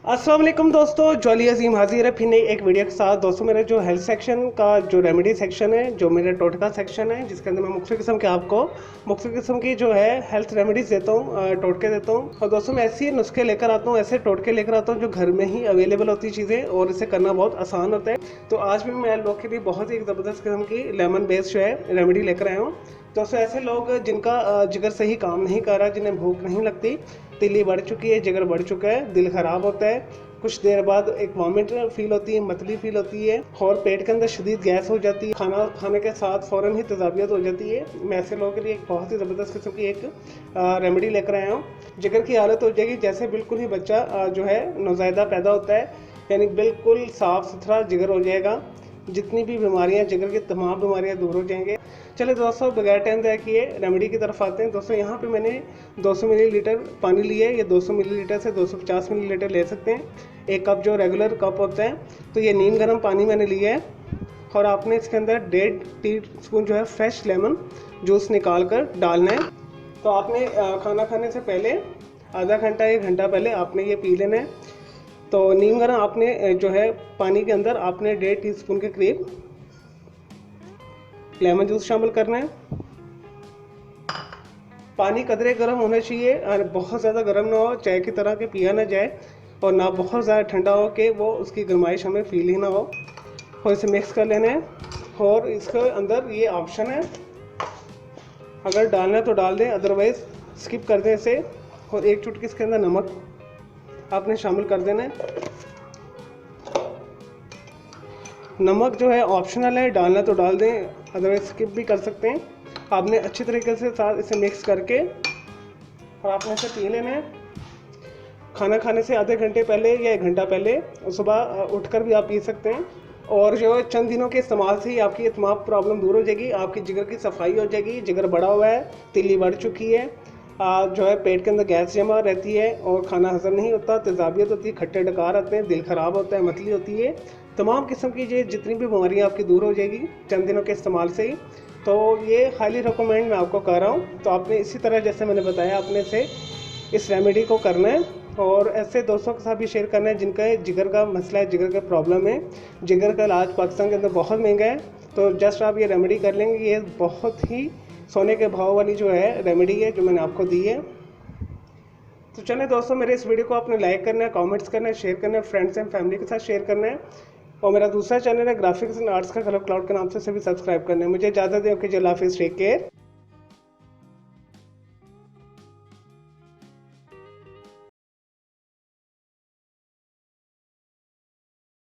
अस्सलाम वालेकुम दोस्तों, जॉली अजीम हाजिर है फिर नई एक वीडियो के साथ। दोस्तों मेरा जो हेल्थ सेक्शन का जो रेमेडी सेक्शन है, जो मेरा टोटका सेक्शन है, जिसके अंदर मैं मुख्तलिफ किस्म के आपको मुख्तलिफ किस्म की जो है हेल्थ रेमेडीज़ देता हूँ, टोटके देता हूँ। और दोस्तों मैं ऐसे नुस्खे लेकर आता हूँ, ऐसे टोटके लेकर आता हूँ जो घर में ही अवेलेबल होती चीज़ें और इसे करना बहुत आसान होता है। तो आज भी मैं लोग के लिए बहुत ही ज़बरदस्त किस्म की लेमन बेस्ड जो है रेमेडी लेकर आया हूँ। दोस्तों ऐसे लोग जिनका जिगर सही काम नहीं कर रहा, जिन्हें भूख नहीं लगती, तिल्ली बढ़ चुकी है, जिगर बढ़ चुका है, दिल ख़राब होता है, कुछ देर बाद एक वॉमिट फील होती है, मतली फील होती है और पेट के अंदर शदीद गैस हो जाती है, खाना खाने के साथ फ़ौरन ही तेज़ाबियत हो जाती है। मैं ऐसे लोगों के लिए एक बहुत ही ज़बरदस्त किस्म की एक रेमेडी लेकर आया हूँ। जिगर की हालत हो जाएगी जैसे बिल्कुल ही बच्चा जो है नौज़ायदा पैदा होता है, यानी बिल्कुल साफ़ सुथरा जिगर हो जाएगा। जितनी भी बीमारियां, जिगर की तमाम बीमारियां दूर हो जाएंगे। चले दोस्तों बगैर टाइम ज़ाया किए रेमेडी की तरफ आते हैं। दोस्तों यहाँ पे मैंने 200 मिलीलीटर पानी लिया है। ये 200 मिलीलीटर से 250 मिलीलीटर ले सकते हैं। एक कप जो रेगुलर कप होता है, तो ये नीम गर्म पानी मैंने लिया है। और आपने इसके अंदर 1.5 टी स्पून जो है फ्रेश लेमन जूस निकाल कर डालना है। तो आपने खाना खाने से पहले आधा घंटा 1 घंटा पहले आपने ये पी लेना है। तो नीम गर्म आपने जो है पानी के अंदर आपने 1.5 टीस्पून के करीब लेमन जूस शामिल करना है। पानी कदरे गर्म होना चाहिए और बहुत ज़्यादा गर्म ना हो, चाय की तरह के पिया ना जाए, और ना बहुत ज़्यादा ठंडा हो कि वो उसकी गर्माइश हमें फील ही ना हो। और इसे मिक्स कर लेना है। और इसके अंदर ये ऑप्शन है, अगर डालना है तो डाल दें, अदरवाइज़ स्किप कर दें इसे। और 1 चुटकी इसके अंदर नमक आपने शामिल कर देना है। नमक जो है ऑप्शनल है, डालना तो डाल दें, अदरवाइज स्किप भी कर सकते हैं। आपने अच्छी तरीके से साथ इसे मिक्स करके और आपने इसे पी लेना है। खाना खाने से आधे घंटे पहले या 1 घंटा पहले, सुबह उठकर भी आप पी सकते हैं। और जो चंद दिनों के इस्तेमाल से ही आपकी ये तमाम प्रॉब्लम दूर हो जाएगी। आपकी जिगर की सफाई हो जाएगी, जिगर बढ़ा हुआ है, तिल्ली बढ़ चुकी है, जो है पेट के अंदर गैस जमा रहती है और खाना हजम नहीं होता, तेज़ाबियत होती है, खट्टे डकार आते हैं, दिल ख़राब होता है, मतली होती है, तमाम किस्म की ये जितनी भी बीमारियाँ आपकी दूर हो जाएगी चंद दिनों के इस्तेमाल से ही। तो ये हाईली रिकमेंड मैं आपको कर रहा हूँ। तो आपने इसी तरह जैसे मैंने बताया आपने से इस रेमेडी को करना है और ऐसे दोस्तों के साथ भी शेयर करना है जिनका जिगर का मसला है, जिगर का प्रॉब्लम है। जिगर का इलाज पाकिस्तान के अंदर बहुत महंगा है, तो जस्ट आप ये रेमेडी कर लेंगे। ये बहुत ही सोने के भाव वाली जो है रेमेडी है जो मैंने आपको दी है। तो चलें दोस्तों, मेरे इस वीडियो को आपने लाइक करना है, कमेंट्स करना है, शेयर करना है, फ्रेंड्स एंड फैमिली के साथ शेयर करना है। और मेरा दूसरा चैनल है ग्राफिक्स एंड आर्ट्स का कलर क्लाउड के नाम से भी सब्सक्राइब करना है। मुझे इजाज़त दें, ओके, अल्लाह हाफिज़, टेक केयर।